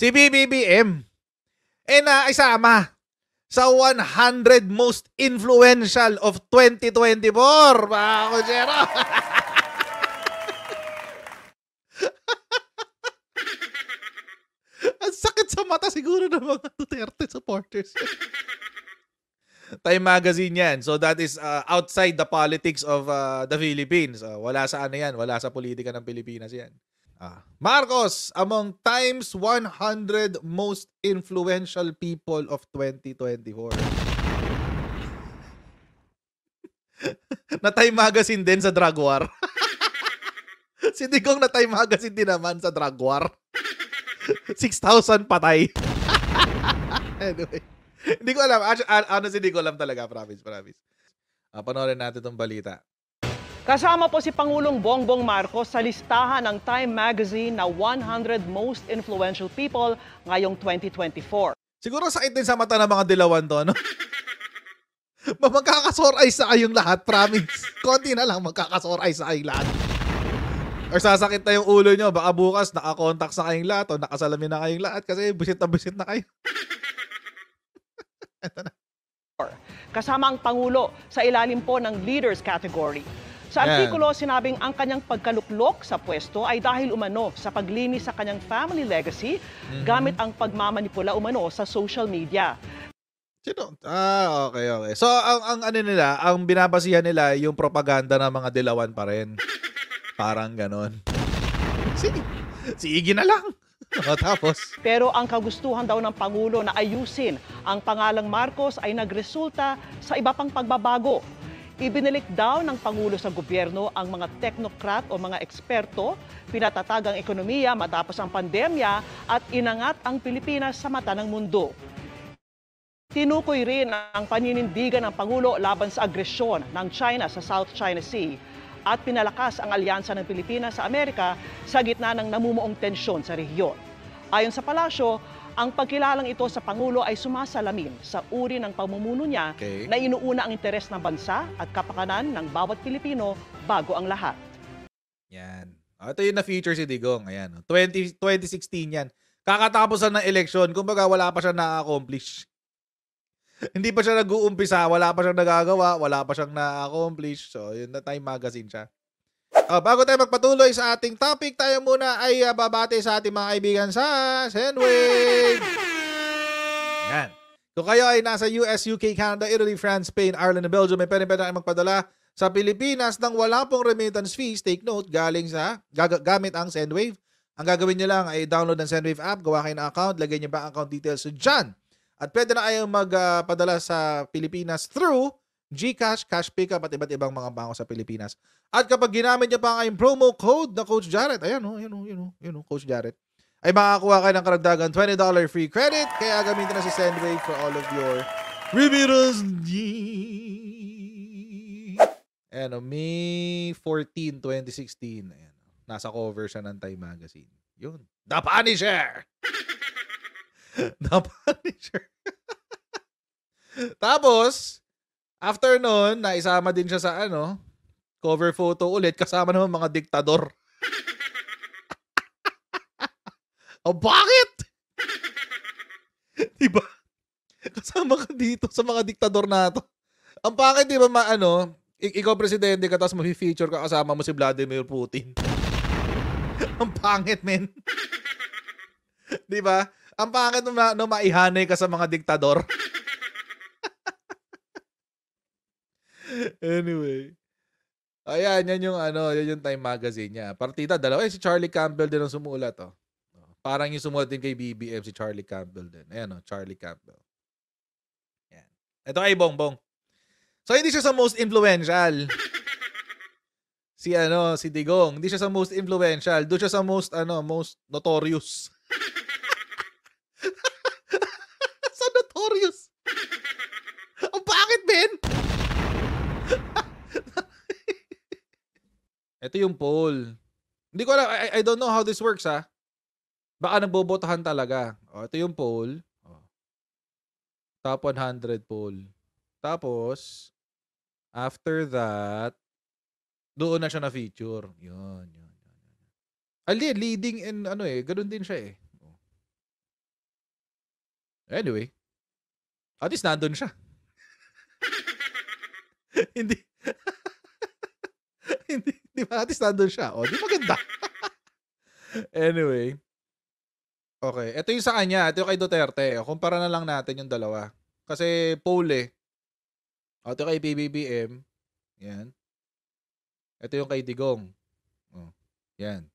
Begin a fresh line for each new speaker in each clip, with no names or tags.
si BBBM naisama sa 100 most influential of 2024, mga kutsero. Ang sakit sa mata siguro ng mga Duterte supporters. Time Magazine yan. So that is outside the politics of the Philippines. Wala sa ano yan. Wala sa politika ng Pilipinas yan. Marcos among Time's 100 most influential people of 2024. Na Time Magazine din sa drug war. Si Digong na Time Magazine din naman sa drug war. 6,000 patay. Anyway. Hindi ko alam. Honestly, hindi ko alam talaga. Promise. Panoorin natin itong balita.
Kasama po si Pangulong Bongbong Marcos sa listahan ng Time Magazine na 100 most influential people ngayong 2024.
Siguro sakit din sa mata ng mga dilawan to, no? Magkakasore eyes sa kayong lahat, promise. Konti na lang, magkakasore eyes sa kayong lahat. Or sasakit na yung ulo nyo, baka bukas nakakontak sa kayong lahat o nakasalamin na kayong lahat kasi busit na kayo. Ito na.
Kasama ang Pangulo sa ilalim po ng Leaders category. Sa artikulo, sinabing ang kanyang pagkaluklok sa pwesto ay dahil umano sa paglinis sa kanyang family legacy gamit ang pagmamanipula umano sa social media.
Sino? Okay. So, ang ano nila, ang binabasihan nila yung propaganda ng mga dilawan pa rin. Parang ganon. Sige na lang. Tapos?
Pero ang kagustuhan daw ng Pangulo na ayusin ang pangalang Marcos ay nagresulta sa iba pang pagbabago. Ibinilik daw ng Pangulo sa gobyerno ang mga technocrat o mga eksperto, pinatatag ang ekonomiya matapos ang pandemya at inangat ang Pilipinas sa mata ng mundo. Tinukoy rin ang paninindigan ng Pangulo laban sa agresyon ng China sa South China Sea at pinalakas ang alyansa ng Pilipinas sa Amerika sa gitna ng namumuong tensyon sa rehiyon. Ayon sa palasyo, ang pagkilalang ito sa Pangulo ay sumasalamin sa uri ng pamumuno niya na inuuna ang interes ng bansa at kapakanan ng bawat Pilipino bago ang lahat.
Yan. Ito yung na-feature si Digong. Ayan. 2016 yan. Kakatapos ng eleksyon, kumbaga wala pa siya na-accomplish. Hindi pa siya nag-uumpisa, wala pa siyang nagagawa, wala pa siyang na-accomplish. So, yun na Time Magazine siya. Bago tayo magpatuloy sa ating topic, tayo muna ay babati sa ating mga kaibigan sa Sendwave. Yan. Kung kayo ay nasa US, UK, Canada, Italy, France, Spain, Ireland, and Belgium, may pwede kayo magpadala sa Pilipinas ng wala pong remittance fees. Take note, galing sa gamit ang Sendwave. Ang gagawin nyo lang ay download ng Sendwave app, gawa kayo ng account, lagay nyo ba ang account details dyan. At pwede na kayong magpadala sa Pilipinas through GCash, Cash Pickup at iba't ibang mga bangko sa Pilipinas. At kapag ginamit niyo pa ang promo code na Coach Jarrett, ayan o, Coach Jarrett, ay makakuha kayo ng karagdagan $20 free credit. Kaya gamitin na si Sendwave for all of your remittance needs. Ayan o, May 14, 2016. Ayan o, nasa cover siya ng Time Magazine. Yun. The Punisher! The Punisher. Tapos, after nun, naisama din siya sa cover photo ulit kasama naman mga diktador. Bakit? Diba? Kasama ka dito sa mga diktador na to. Ang pangit, diba, ikaw presidente ka tapos ma-feature ka kasama mo si Vladimir Putin. Ang pangit, men. Diba? Ang pangit no maihanay ka sa mga diktador. Anyway. Ayan, yan yung Time Magazine niya. Partida, dalawa. Si Charlie Campbell din ang sumulat, oh. Parang yung sumulat din kay BBM, si Charlie Campbell din. Ayan, Charlie Campbell. Ayan. Ito kay Bongbong. So, hindi siya sa most influential. Si Digong. Hindi siya sa most influential. Doon siya sa most notorious. Sa notorious. Ang bakit, Ben? Ito yung poll. Hindi ko alam. I don't know how this works, ha. Baka nagbobotohan talaga. Ito yung poll. Top 100 poll. Tapos, after that, doon na siya na-feature. Yun. Leading in ganun din siya eh. Anyway, at least nandun siya. Hindi. Hindi, di ba? At least nandun siya. O, di maganda. Anyway. Okay. Ito yung sa kanya. Ito yung kay Duterte. Kumpara na lang natin yung dalawa. Kasi poll eh. O, ito kay PBBM. Yan. Ito yung kay Digong. O, yan.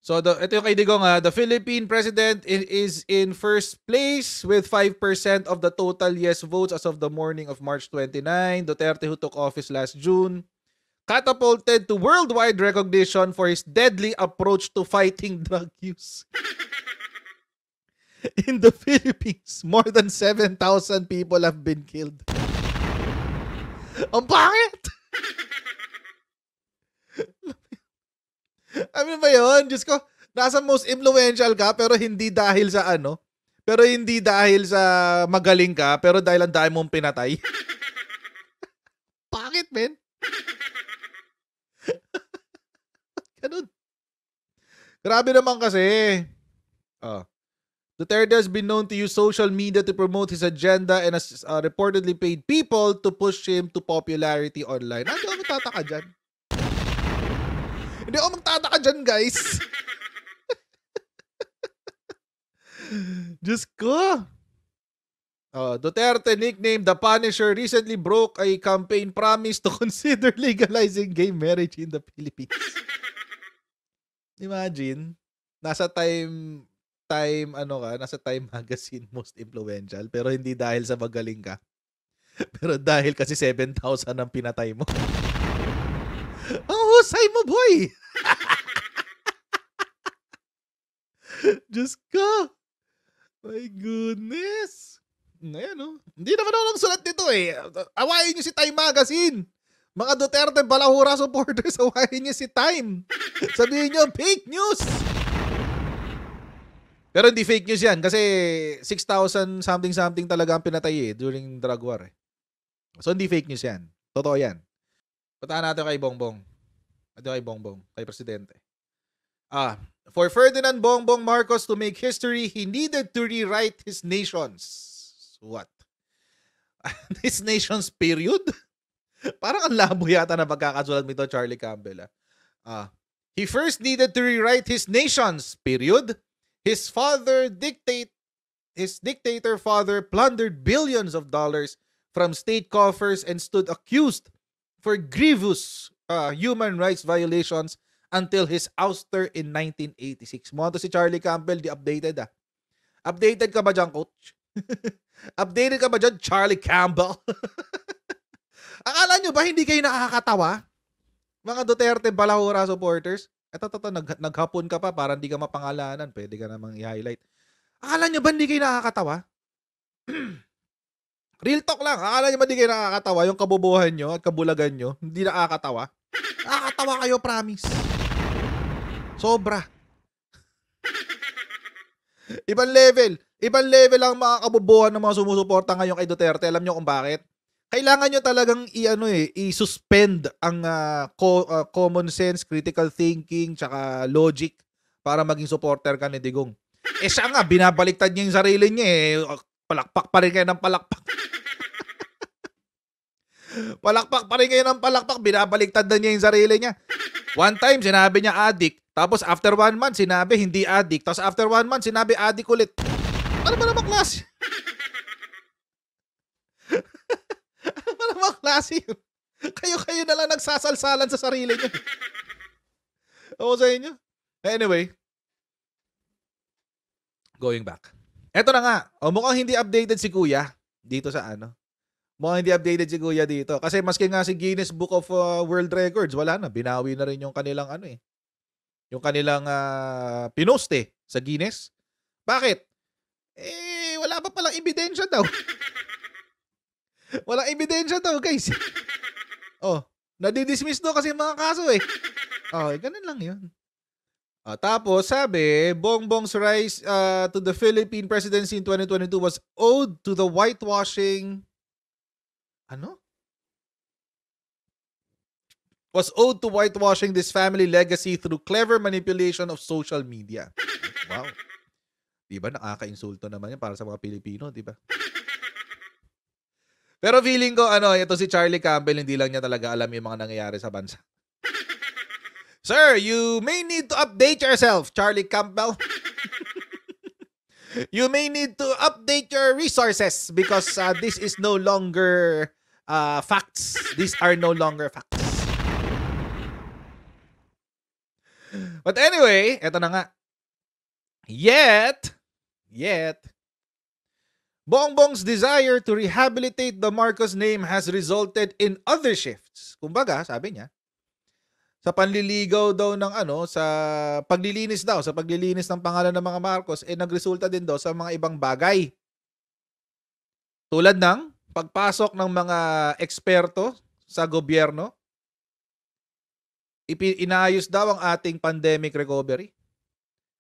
So, ito yung kay Digong ha. The Philippine president is in first place with 5% of the total yes votes as of the morning of March 29. Duterte, who took office last June, catapulted to worldwide recognition for his deadly approach to fighting drug use. In the Philippines, more than 7,000 people have been killed. Ang pangit! Ano ba yun? Diyos ko, nasa most influential ka pero hindi dahil sa ano, pero hindi dahil sa magaling ka, pero dahil ang dahil mong pinatay. Bakit, men? Ganun. Grabe naman kasi. Duterte has been known to use social media to promote his agenda and has reportedly paid people to push him to popularity online. Hindi ako magtataka dyan. Hindi ako magtataka dyan, guys. Diyos ko. Duterte, nicknamed The Punisher, recently broke a campaign promise to consider legalizing gay marriage in the Philippines. Imagine, nasa Time Magazine most influential, pero hindi dahil sa magaling ka. Pero dahil kasi 7,000 ang pinatay mo. Ang husay mo, boy! Diyos ko! My goodness! Ayan, no? Hindi naman ako nagsulat nito eh. Awayin niyo si Time Magazine. Mga Duterte Balahura supporters, awayin niyo si Time. Sabihin niyo, fake news! Pero hindi fake news yan kasi 6,000 something talaga ang pinatay during drug war eh. So hindi fake news yan. Totoo yan. Puntahan natin kay Bongbong. Kay Presidente. For Ferdinand Bongbong Marcos to make history, he needed to rewrite his nation's what? His nation's period? Parang ang labo yata na pagkakasulat mo ito, Charlie Campbell. He first needed to rewrite his nation's period. His dictator father plundered billions of dollars from state coffers and stood accused for grievous human rights violations until his ouster in 1986. Mo to si Charlie Campbell, di updated Updated ka ba dyan, coach? Updated ka ba dyan, Charlie Campbell? Akala nyo ba hindi kayo nakakatawa? Mga Duterte Balahura supporters? Ito, naghapon ka pa para hindi ka mapangalanan. Pwede ka namang i-highlight. Akala nyo ba hindi kayo nakakatawa? Real talk lang. Akala nyo ba hindi kayo nakakatawa? Yung kabubuhan nyo at kabulagan nyo, hindi nakakatawa? Nakakatawa kayo, promise. Sobra. Ibang level. Ibang level ang mga kabubuhan ng mga sumusuporta ngayon kay Duterte. Alam nyo kung bakit? Kailangan nyo talagang i-suspend ang common sense, critical thinking, tsaka logic para maging supporter ka ni Digong. Siya nga, binabaliktad niya yung sarili niya Palakpak pa rin kayo ng palakpak. Palakpak pa rin kayo ng palakpak, binabaliktad na niya yung sarili niya. One time, sinabi niya addict. Tapos after 1 month, sinabi hindi addict. Tapos after 1 month, sinabi addict ulit. Ano ba naman klase? Ano ba naman klase yun? Kayo na lang nagsasalsalan sa sarili niyo. Oo sa inyo. Anyway. Going back. Eto na nga. Mukhang hindi updated si Kuya dito sa ano. Mukhang hindi updated si Kuya dito. Kasi maski nga si Guinness Book of World Records, wala na. Binawi na rin yung kanilang yung kanilang pinost sa Guinness. Bakit? Wala pa palang ebidensya daw. Walang ebidensya daw, guys. Nadidismiss daw kasi mga kaso ganun lang yun. Tapos sabi, Bongbong's rise to the Philippine presidency in 2022 was owed to the whitewashing this family legacy through clever manipulation of social media. Wow. Di ba? Nakaka-insulto naman yan para sa mga Pilipino, di ba? Pero feeling ko, ito si Charlie Campbell, hindi lang niya talaga alam yung mga nangyayari sa bansa. Sir, you may need to update yourself, Charlie Campbell. You may need to update your resources because this is no longer facts. These are no longer facts. But anyway, eto na nga. Yet, Bongbong's desire to rehabilitate the Marcos name has resulted in other shifts. Kumbaga, sabi niya, sa panliligaw daw ng sa paglilinis ng pangalan ng mga Marcos, nagresulta din daw sa mga ibang bagay. Tulad ng pagpasok ng mga eksperto sa gobyerno, inaayos daw ang ating pandemic recovery,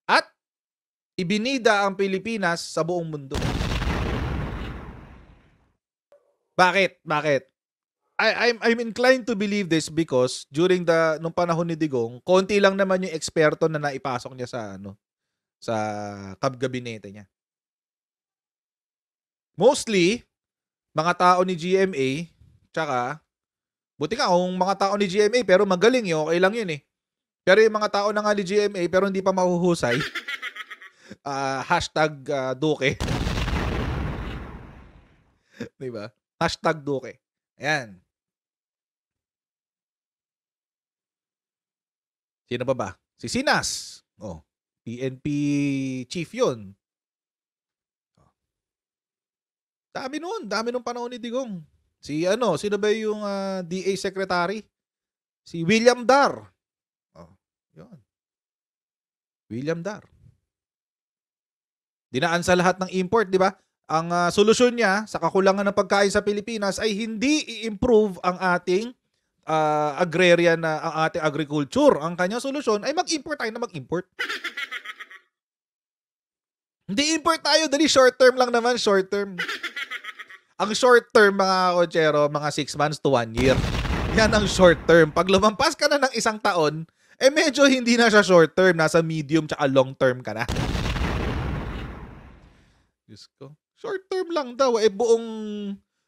at ibinida ang Pilipinas sa buong mundo. Bakit? I'm inclined to believe this because during nung panahon ni Digong, konti lang naman yung eksperto na naipasok niya sa kabinete niya. Mostly mga tao ni GMA, tsaka buti nga kung mga tao ni GMA pero magaling yun, okay lang yun eh. Pero yung mga tao na nga ni GMA pero hindi pa mahuhusay, #Duque. Diba? #Duque. Ayan. Sino ba? Si Sinas. PNP chief yun. Dami nung panahon ni Digong. Sino ba yung DA secretary? Si William Dar. Yun. William Dar. Dinaan sa lahat ng import, di ba? Ang solusyon niya sa kakulangan ng pagkain sa Pilipinas ay hindi i-improve ang ating agrarian ang ating agriculture. Ang kanyang solusyon ay mag-import tayo na mag-import. Hindi import tayo, dali short term lang naman, short term. Ang short term mga kotsero, mga 6 months to 1 year. Yan ang short term. Pag lumampas ka na ng 1 taon, medyo hindi na siya short term, nasa medium tsaka long term ka na. Diyos ko. Short term lang daw.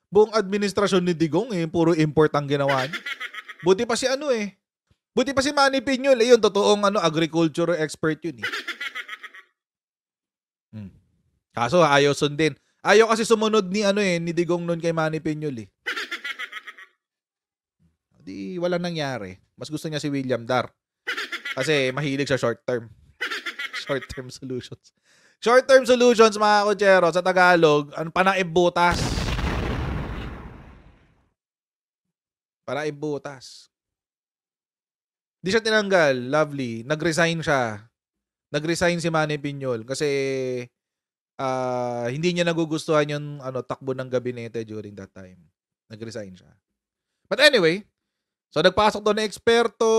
Buong administrasyon ni Digong, puro import ang ginawa niya. Buti pa si Buti pa si Manny Piñol. Yun, totoong agriculture expert yun eh. Kaso ayaw sundin. Ayaw kasi sumunod ni Digong nun kay Manny Piñol eh. Di wala nangyari. Mas gusto niya si William Dar. Kasi mahilig sa short term. Short term solutions. Short-term solutions, mga kotsero, sa Tagalog, panaibutas. Panaibutas. Di siya tinanggal, lovely. Nag-resign siya. Nag-resign si Manny Piñol kasi hindi niya nagugustuhan yung takbo ng gabinete during that time. Nag-resign siya. But anyway, so nagpasok doon na eksperto,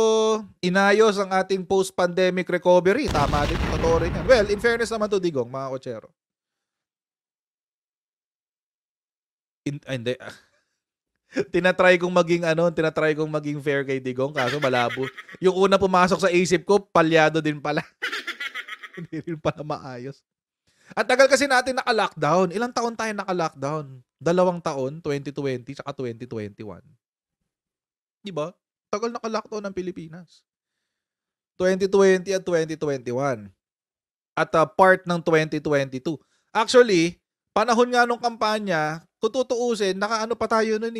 inayos ang ating post-pandemic recovery. Tama din, totoo rin yan. Well, in fairness naman to Digong, mga kotsero. Hindi. Tinatry kong maging fair kay Digong, kaso malabo. Yung una pumasok sa isip ko, palyado din pala. Hindi rin pala maayos. At tagal kasi natin naka-lockdown. Ilang taon tayo naka-lockdown? 2 taon, 2020 saka 2021. Diba? Tagal naka-lockdown ng Pilipinas. 2020 at 2021. At part ng 2022. Actually, panahon nga nung kampanya, kung tutuusin, pa tayo nun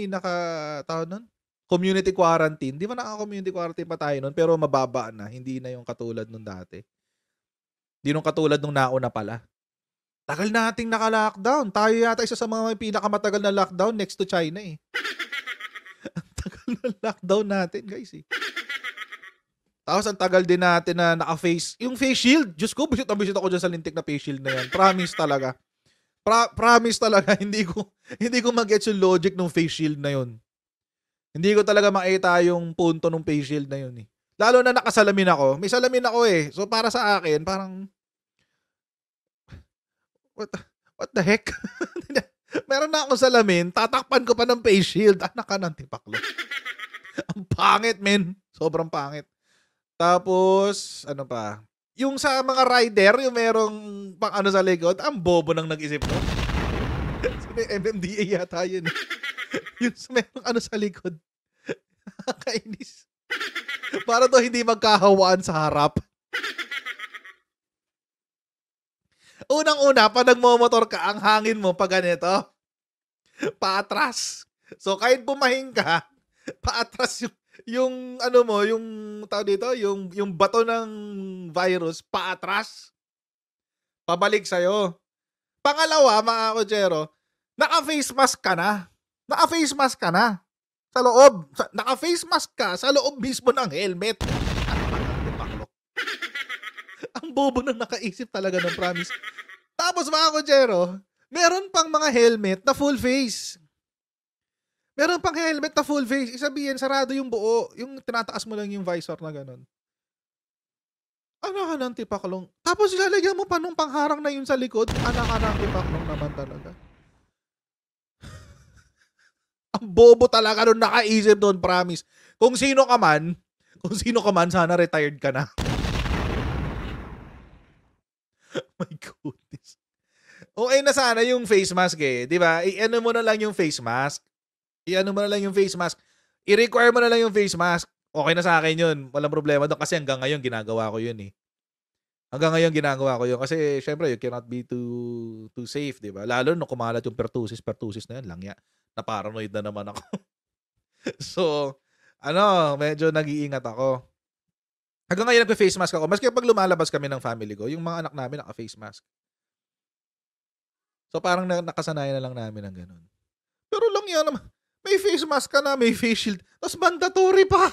community quarantine. Di ba naka-community quarantine pa tayo nun? Pero mababa na. Hindi na yung katulad nung dati. Hindi nung katulad nung nauna pala. Tagal nating naka-lockdown. Tayo yata isa sa mga pinakamatagal na lockdown next to China eh. Ang tagal na lockdown natin, guys eh. Tapos ang tagal din natin na naka-face. Yung face shield, Diyos ko, bisit ako dyan sa lintik na face shield na yan. Promise talaga. Promise talaga, hindi ko mag-gets yung logic ng face shield na yun. Hindi ko talaga makita yung punto ng face shield na yun eh. Lalo na nakasalamin ako. May salamin ako eh. So para sa akin, parang what the heck? Meron na akong salamin, tatakpan ko pa ng face shield. Anak ka ng tipaklo. Ang pangit, men. Sobrang pangit. Tapos, ano pa? Yung sa mga rider, yung merong pang ano sa likod, ang bobo nang nag-isip nun. Sabi, MMDA yata yun. Yung sa merong ano sa likod. Nakakainis. Para daw hindi magkahawaan sa harap. Unang-una, pag nagmomotor ka, ang hangin mo pag ganito, paatras. So kahit bumahing ka, paatras yung ano mo, yung tawag dito, yung bato ng virus, paatras. Pabalik sa'yo. Pangalawa, mga kotsero, naka-face mask ka na. Naka-face mask ka na. Sa loob. Naka-face mask ka sa loob mismo ng helmet. Ang bobo nang nakaisip talaga ng promise. Tapos mga kotsero, meron pang mga helmet na full face. Meron pang helmet na full face. Isabihin, sarado yung buo. Yung tinataas mo lang yung visor na ganun. Ano ka ng tipaklong? Tapos ilalagyan mo pa nung pangharang na yun sa likod. Anak ka ng tipaklong naman talaga. Ang bobo talaga nung nakaisip doon, promise. Kung sino ka man, sana retired ka na. My goodness. Okay na sana yung face mask eh. Di ba? I-ano mo na lang yung face mask. I-require mo na lang yung face mask. Okay na sa akin yun. Walang problema doon kasi hanggang ngayon ginagawa ko yun eh. Kasi syempre you cannot be too safe, di ba? Lalo nung kumalat yung pertussis na yun, langya. Na-paranoid na naman ako. So, medyo nag-iingat ako. Hanggang ngayon nagpe-face mask ako. Maski pag lumalabas kami ng family ko, yung mga anak namin naka-face mask. So parang nakasanayan na lang namin ng ganun. Pero lang yan naman. May face mask ka na, may face shield. Tapos mandatory pa.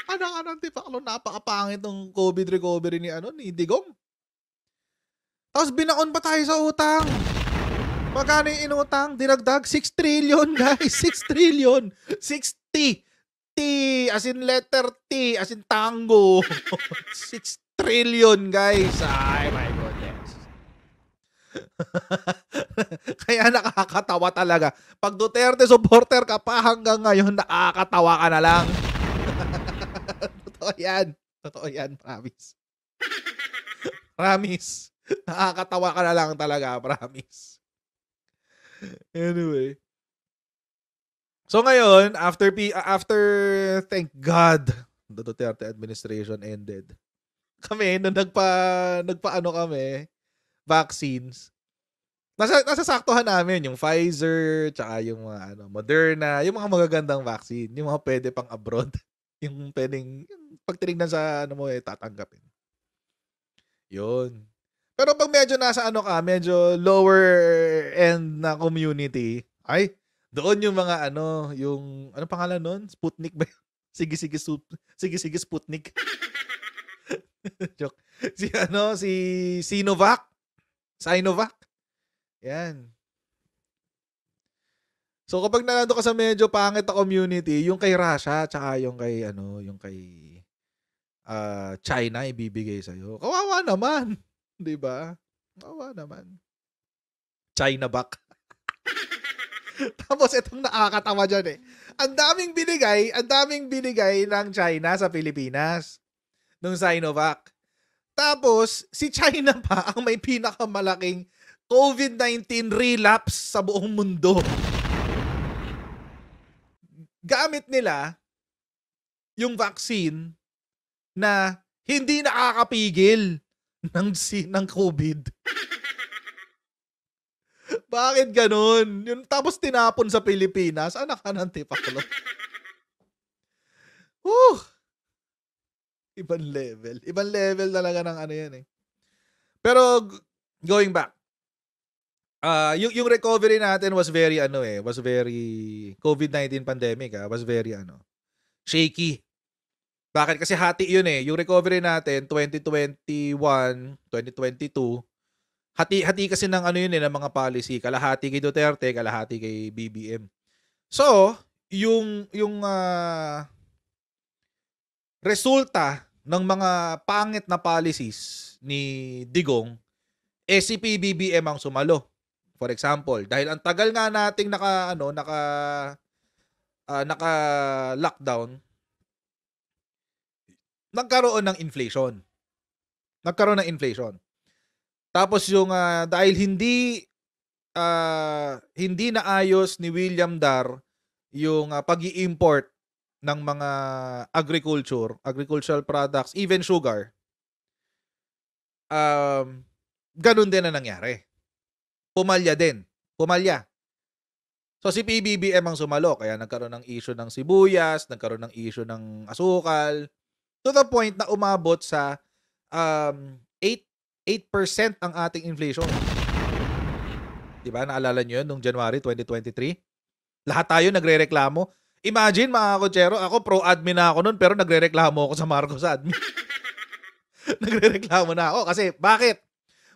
Anong tipaklo, napakapangit ng COVID recovery ni Digong. Tapos binaon pa tayo sa utang. Magkano yung inutang? Dinagdag 6 trillion, guys. 6 trillion. 60. T, as in letter T, as in tango. 6 trillion, guys. Ay, my goodness. Kaya nakakatawa talaga. Pag Duterte supporter ka pa hanggang ngayon, nakakatawa ka na lang. Totoo yan, promise. Promise. Nakakatawa ka na lang talaga, promise. Anyway. So ngayon, after thank God, the Duterte administration ended. Kami, nung nagpaano kami, vaccines, nasasaktuhan namin yung Pfizer, tsaka yung mga Moderna, yung mga magagandang vaccine, yung mga pwede pang abroad, yung pwedeng, pag tinignan sa tatanggapin. Yun. Pero pag medyo nasa medyo lower end na community, ay, doon yung mga yung pangalan nun? Sputnik ba? Sige Sputnik. Joke. Si Sinovac. Yan. So kapag nalando ka sa medyo pangit na community, yung kay Russia tsaka yung kay China ibibigay sa iyo. Kawawa naman, 'di ba? Kawawa naman. China back. Tapos itong nakakatawa dyan eh. Ang daming binigay ng China sa Pilipinas nung Sinovac. Tapos, si China pa ang may pinakamalaking COVID-19 relapse sa buong mundo. Gamit nila yung vaccine na hindi nakakapigil ng COVID. Bakit ganun? Yun, tapos tinapon sa Pilipinas. Anak ka ng tipaklo. Ibang level talaga ng yan eh. Pero going back, yung recovery natin was very COVID-19 pandemic was very shaky. Bakit? Kasi hati yun eh. Yung recovery natin 2021, 2022, hati kasi ng yun ng mga policy. Kalahati kay Duterte, kalahati kay BBM. So, yung resulta ng mga pangit na policies ni Digong, si PBBM ang sumalo. For example, dahil ang tagal nga nating naka-lockdown, nagkaroon ng inflation. Nagkaroon ng inflation. Tapos yung dahil hindi naayos ni William Dar yung pag-i-import ng mga agricultural products, even sugar, ganun din na nangyari. Pumalya din. Pumalya. So si PBBM ang sumalo, kaya nagkaroon ng issue ng sibuyas, nagkaroon ng issue ng asukal, to the point na umabot sa 8% ang ating inflation. 'Di ba? Naalala niyo 'yun nung January 2023? Lahat tayo nagrereklamo. Imagine mga kotsero, ako pro-admin na ako noon pero nagrereklamo ako sa Marcos admin. Nagrereklamo na ako kasi bakit?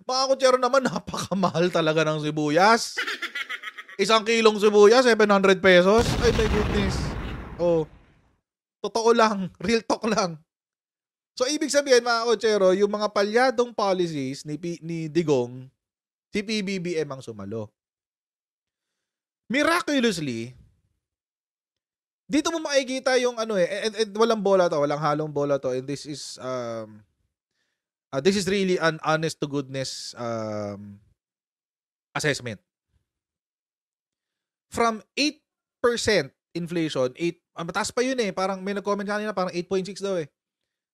Mga kotsero naman napakamahal talaga ng sibuyas. 1 kilong sibuyas, 700 pesos. Ay my goodness. Oh, totoo lang, real talk lang. So ibig sabihin mga kotsero, yung mga palyadong policies ni Digong, si PBBM ang sumalo. Miraculously, dito mo makikita yung and walang bola to, walang halong bola to, and this is really an honest to goodness assessment. From 8% inflation, mataas pa yun parang may nag-comment kanina parang 8.6 daw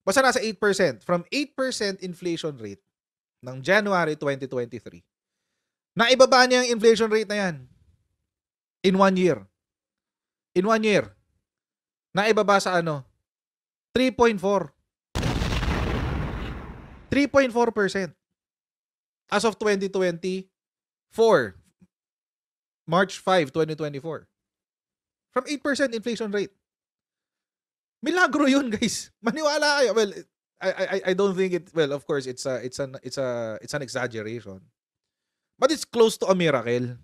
Basta nasa 8%. From 8% inflation rate ng January 2023, naibaba niya ang inflation rate na yan in 1 year. In 1 year. Naibaba sa 3.4. 3.4%. As of 2024. March 5, 2024. From 8% inflation rate. Milagro yun, guys. Maniwala kayo. Well, I don't think it, well, of course it's an exaggeration. But it's close to a miracle.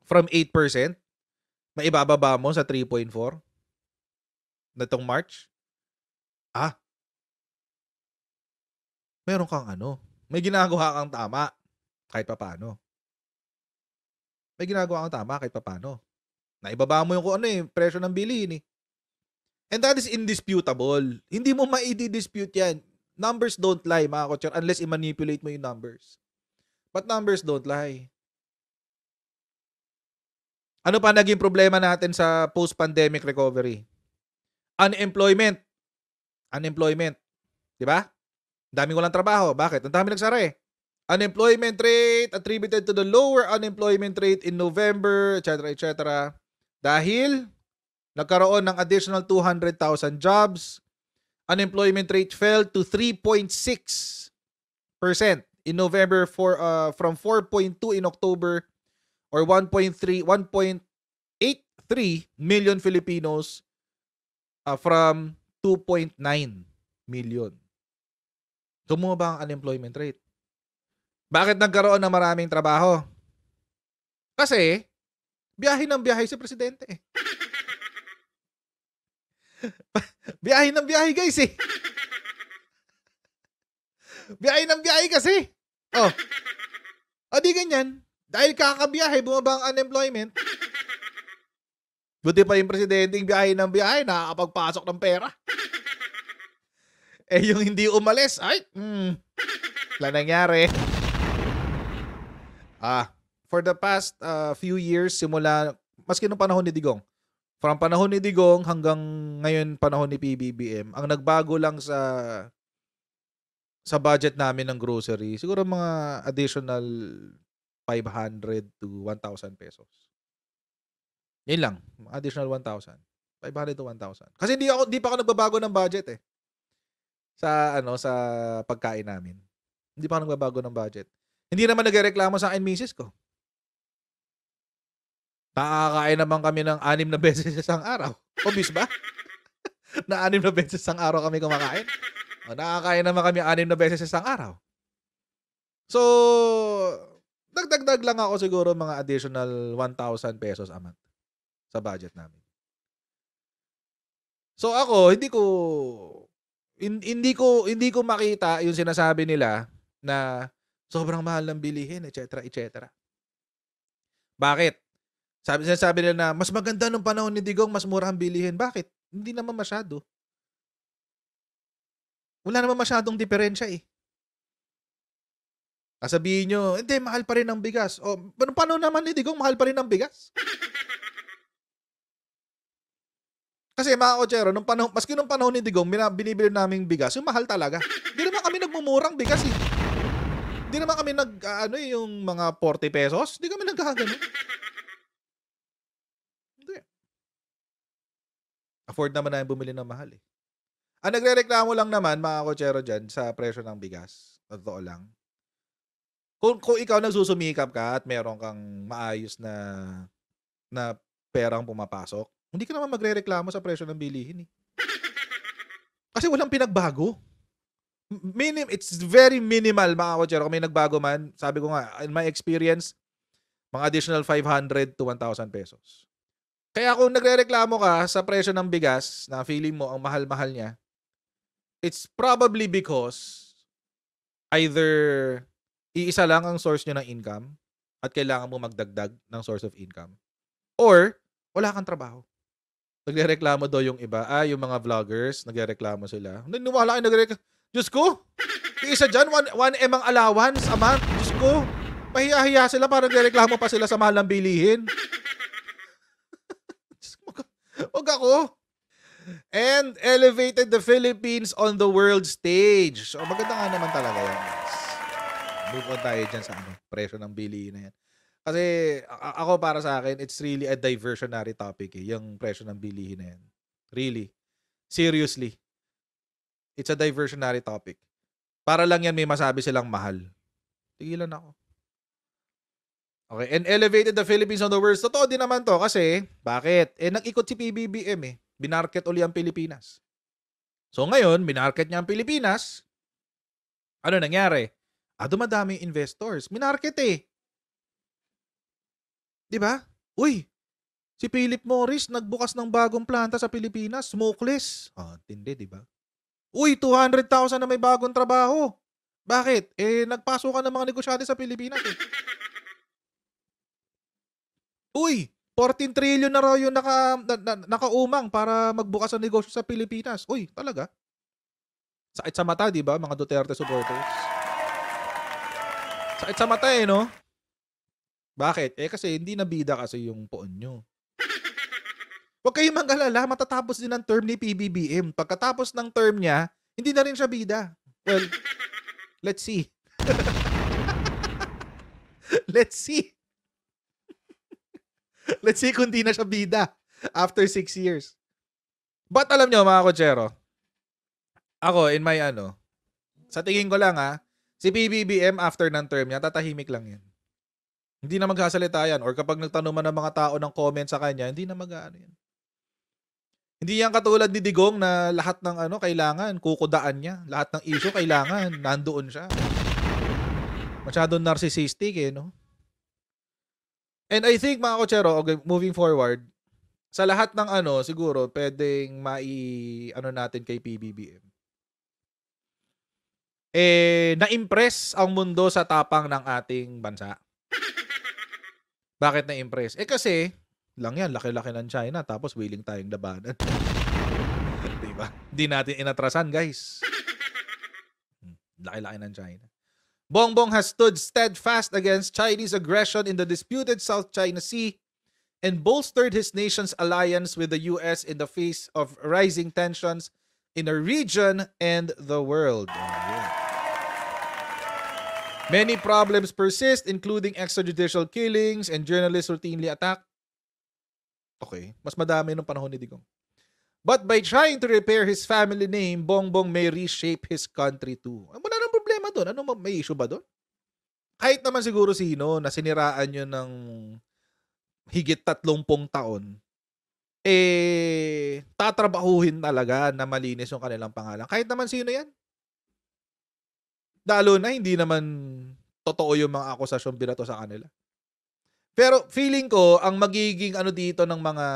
From 8%, maibababa mo sa 3.4 natong March. Meron kang may ginagawa kang tama kahit papaano. May ginagawa kang tama kahit papaano. Naibaba mo yung presyo ng bilihin And that is indisputable. Hindi mo ma-dispute yan. Numbers don't lie, mga kotser, unless i-manipulate mo yung numbers. But numbers don't lie. Ano pa naging problema natin sa post-pandemic recovery? Unemployment. Di ba? Daming walang trabaho. Bakit? Ang dami nagsara Unemployment rate attributed to the lower unemployment rate in November, etc., etc. Dahil nagkaroon ng additional 200,000 jobs, unemployment rate fell to 3.6% in November from 4.2 in October, or 1.83 million Filipinos from 2.9 million. Bumaba ang unemployment rate. Bakit nagkaroon ng maraming trabaho? Kasi biyahe ng biyahe si presidente. Biyahe ng biyahe, guys Biyahe ng biyahe kasi. Di ganyan. Dahil kakabiyahe, bumaba ang unemployment. Buti pa yung presidente biyahe ng biyahe, nakakapagpasok ng pera. Yung hindi umalis, wala nangyari. For the past few years, simula, maski nung panahon ni Digong, from panahon ni Digong hanggang ngayon panahon ni PBBM, ang nagbago lang sa budget namin ng grocery, siguro mga additional 500 to 1,000 pesos. Yun lang, additional 1,000. 500 to 1,000. Kasi di pa ako nagbabago ng budget sa pagkain namin. Hindi pa ako nagbabago ng budget. Hindi naman nagrereklamo sa akin misis ko. Nakakain naman kami ng 6 na beses sa isang araw. Obvious ba? Na 6 na beses sa isang araw kami kumakain. Nakakain naman kami 6 na beses sa isang araw. So, dagdag lang ako siguro mga additional 1,000 pesos a month sa budget namin. So ako, hindi ko makita yung sinasabi nila na sobrang mahal ng bilihin, etc., etc. Bakit? Sinasabi nila na mas maganda nung panahon ni Digong, mas mura ang bilihin. Bakit? Hindi naman masyado. Wala naman masyadong diferensya eh. Sasabihin nyo, hindi, mahal pa rin ang bigas. O, paano naman ni Digong, mahal pa rin ang bigas? Kasi mga kotsero, maski nung panahon ni Digong, binibili naming bigas, yung mahal talaga. Hindi naman kami nagmumurang bigas eh. Hindi naman kami yung mga 40 pesos. Hindi kami nagkakagano. Hindi. Afford naman na bumili ng mahal eh. Ang nagre-reklamo lang naman, mga kotsero dyan, sa presyo ng bigas. Totoo lang. Kung ikaw nagsusumikap ka at meron kang maayos na perang pumapasok, hindi ka naman magrereklamo sa presyo ng bilihin eh. Kasi walang pinagbago. It's very minimal, mga kotsero. Kung may nagbago man, sabi ko nga, in my experience, mga additional 500 to 1,000 pesos. Kaya kung nagrereklamo ka sa presyo ng bigas na feeling mo ang mahal-mahal niya, it's probably because either iisa lang ang source nyo ng income at kailangan mo magdagdag ng source of income. Or, wala kang trabaho. Nagrereklamo daw yung iba. Yung mga vloggers, nagrereklamo sila. Naniwala kayo nagrereklamo. Diyos ko, yung isa dyan, 1M ang allowance a month. Diyos ko, mahiya-hiya sila para nagrereklamo pa sila sa mahal ng bilihin. Wag ako. And elevated the Philippines on the world stage. So, maganda nga naman talaga yan, guys. Move on tayo dyan sa presyo ng bilihin na yan. Kasi ako para sa akin, it's really a diversionary topic eh, yung presyo ng bilihin na yan. Really. Seriously. It's a diversionary topic. Para lang yan may masabi silang mahal. Tigilan ako. Okay, and elevated the Philippines on the world. Totoo din naman to kasi, bakit? Nag-ikot si PBBM eh. Binarket uli ang Pilipinas. So ngayon, binarket niya ang Pilipinas. Ano nangyari? Dumadami investors. Minarket eh. Diba? Uy, si Philip Morris nagbukas ng bagong planta sa Pilipinas, smokeless. Tindi, diba? Uy, 200,000 na may bagong trabaho. Bakit? Nagpasukan ng mga negosyante sa Pilipinas eh. Uy, 14 trillion na raw yung nakaumang para magbukas ng negosyo sa Pilipinas. Uy, talaga? Sakit sa mata, diba, mga Duterte supporters? Sakit sa mata eh, no? Bakit? Kasi hindi nabida kasi yung poon nyo. Huwag kayong mag-alala, matatapos din ang term ni PBBM. Pagkatapos ng term niya, hindi na rin siya bida. Well, let's see. Let's see. Let's see kung di na siya bida after 6 years. But alam nyo, mga kotsero, ako, in my sa tingin ko lang si PBBM after ng term niya, tatahimik lang yan. Hindi na magsasalita yan. Or kapag nagtanong man ng mga tao ng comment sa kanya, hindi na yan. Hindi yan katulad ni Digong na lahat ng kailangan, kukudaan niya. Lahat ng issue kailangan, nandoon siya. Masyadong narcissistic no? And I think, mga kotsero, okay, moving forward, sa lahat ng siguro, pwedeng natin kay PBBM. Na-impress ang mundo sa tapang ng ating bansa. Bakit na-impress? Kasi, lang yan, laki-laki ng China, tapos willing tayong labanan. Diba? Hindi natin inatrasan, guys. Laki-laki ng China. Bongbong has stood steadfast against Chinese aggression in the disputed South China Sea and bolstered his nation's alliance with the US in the face of rising tensions in the region and the world. Many problems persist, including extrajudicial killings and journalists routinely attacked. Okay, mas madami nung panahon ni Digong. But by trying to repair his family name, Bongbong may reshape his country too. Wala nang problema doon. May issue ba doon? Kahit naman siguro sino na siniraan yun ng higit 30 taon, tatrabahuhin talaga na malinis yung kanilang pangalan. Kahit naman sino yan. Lalo na hindi naman totoo yung mga akusasyong binato sa kanila. Pero feeling ko, ang magiging dito ng mga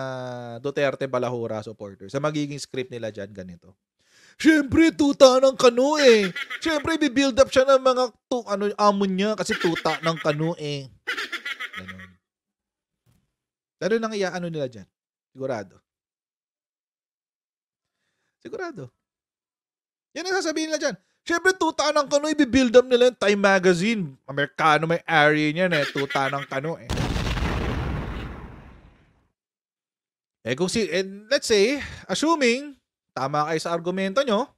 Duterte Balahura supporters, ang magiging script nila dyan ganito. Siyempre, tuta ng kanu eh. Siyempre, bibuild up siya ng mga amon niya kasi tuta ng kanu eh. Ganun. Ganun ang nila dyan. Sigurado. Sigurado. Yan ang sasabihin nila dyan. Siyempre, tuta ng kano, i-build up nila yung Time Magazine. Amerikano may area niyan eh. Tuta ng kano eh. Kung let's say, assuming, tama kayo sa argumento nyo,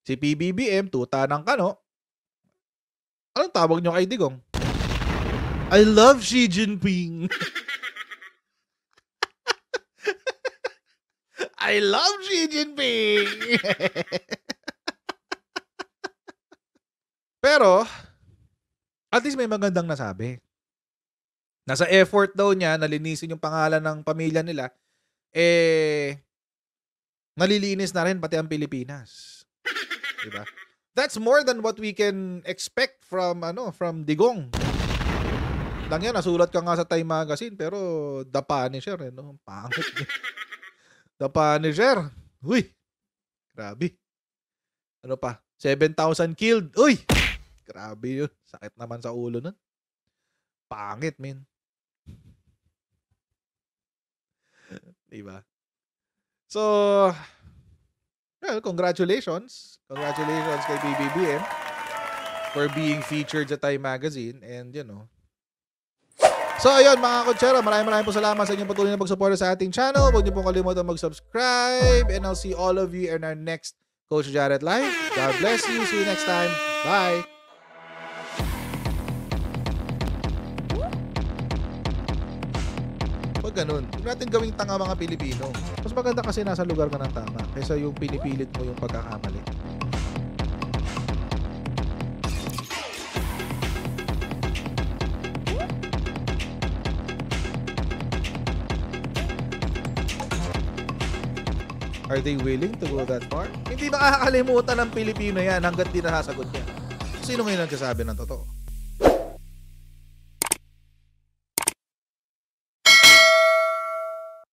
si PBBM, tuta ng kano, anong tawag nyo kay Digong? I love Xi Jinping. I love Xi Jinping. Pero, at least may magandang nasabi. Nasa effort daw niya, nalinisin yung pangalan ng pamilya nila, nalilinis na rin pati ang Pilipinas. Diba? That's more than what we can expect from Digong. Lang yan, nasulat ka nga sa Time Magazine, pero The Punisher, pangit. The Punisher. Uy, grabe. Ano pa? 7,000 killed. Uy, grabe yun. Sakit naman sa ulo nun. Pangit, man. Diba? So, well, congratulations. Congratulations kay BBBM for being featured sa Time Magazine. And, So, ayun mga kutsera, maraming po salamat sa inyong patuloy na pagsuporta sa ating channel. Huwag niyo pong kalimutan mag-subscribe. And I'll see all of you in our next Coach Jared Live. God bless you. See you next time. Bye. Huwag ganun. Huwag natin gawing tanga mga Pilipino. Mas maganda kasi nasa lugar ka ng tama kaysa yung pinipilit mo yung pagkakamali. Are they willing to go that far? Hindi makakalimutan ng Pilipino yan hanggat di nasasagot niya. Sino ngayon nagsasabi ng totoo?